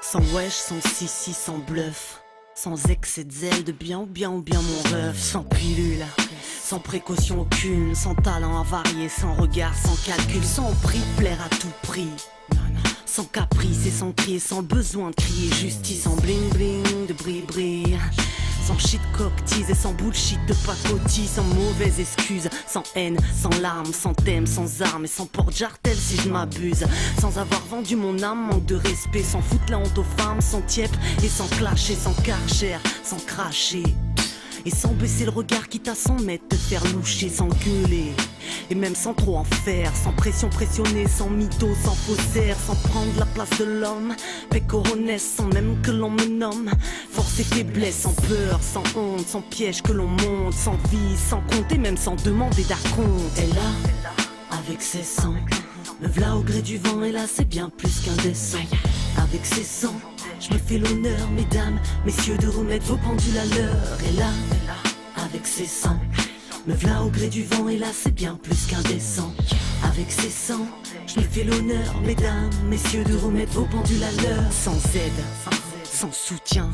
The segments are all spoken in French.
Sans wesh, sans sissi, sans bluff. Sans excès de zèle, de bien ou bien mon ref. Sans pilule, sans précaution aucune. Sans talent avarié, sans regard, sans calcul. Sans prix de plaire à tout prix. Sans caprice et sans crier, sans le besoin de crier justice. Sans bling bling, de bris. Sans shit cocktease et sans bullshit de pacotille. Sans mauvaise excuse, sans haine, sans larmes, sans thème, sans armes et sans porte-jartel si je m'abuse. Sans avoir vendu mon âme, manque de respect. Sans foutre la honte aux femmes, sans tiep et sans clasher. Sans karcher, sans cracher. Et sans baisser le regard quitte à 100 mètres te faire loucher. Sans gueuler et même sans trop en faire. Sans pression pressionnée, sans mytho, sans faussaire. Sans prendre la place de l'homme, pécoronesse, sans même que l'on me nomme. Force et faiblesse, sans peur, sans honte, sans piège que l'on monte. Sans vie, sans compter, même sans demander d'acompte. Et là, avec ses sangs, me v'là au gré du vent. Et là c'est bien plus qu'indécent. Avec ses sangs, je me fais l'honneur, mesdames, messieurs, de remettre vos pendules à l'heure. Et là, avec ses sangs, me v'là au gré du vent. Et là c'est bien plus qu'indécent. Avec ses sangs, je me fais l'honneur, mesdames, messieurs, de remettre vos pendules à l'heure. Sans aide, sans soutien,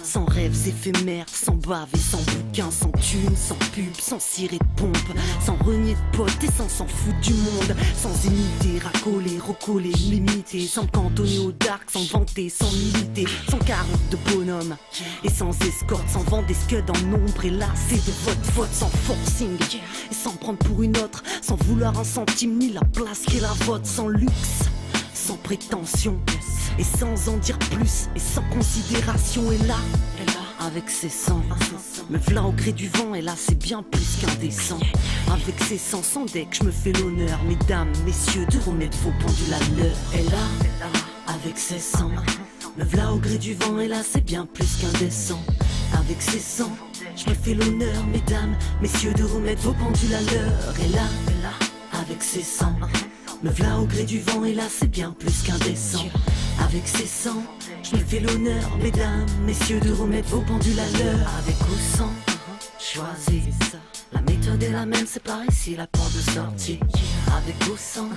sans rêves éphémères, sans bave et sans bouquin, sans thunes, sans pub, sans ciré de pompe, sans renier de potes et sans s'en foutre du monde, sans imiter, racoler, recoller, limiter, sans me cantonner au dark, sans vanter, sans militer, sans carotte de bonhomme et sans escorte, sans vendre des scuds en nombre et lassé de votre faute, sans forcing et sans prendre pour une autre, sans vouloir un centime ni la place qu'est la vôtre, sans luxe, sans prétention et sans en dire plus et sans considération. Et là, avec ses sangs, me v'là au gré du vent. Et là c'est bien plus qu'indécent. Avec ses sangs, sans deck, je me fais l'honneur, mesdames, messieurs, de remettre vos pendules à l'heure. Et là, avec ses sangs, me v'là au gré du vent. Et là c'est bien plus qu'indécent. Avec ses sangs, je me fais l'honneur, mesdames, messieurs, de remettre vos pendules à l'heure. Et là, avec ses sangs, me v'là au gré du vent. Et là c'est bien plus qu'indécent. Avec ses sangs, je me fais l'honneur, mesdames, messieurs, de remettre vos pendules à l'heure. Avec ou sans, choisis. La méthode est la même, c'est par ici la porte de sortie. Avec ou sans,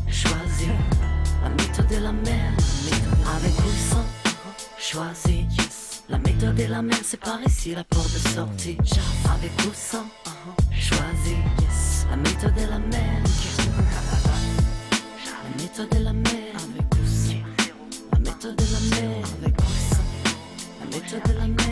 choisis. La méthode est la même. Avec ou sans, choisis. La méthode est la même, c'est par ici la porte de sortie. Avec ou sans, choisis. La méthode est la même. La méthode est la même. Avec ou sans. La méthode est la même. Avec ou sans. La méthode est la même.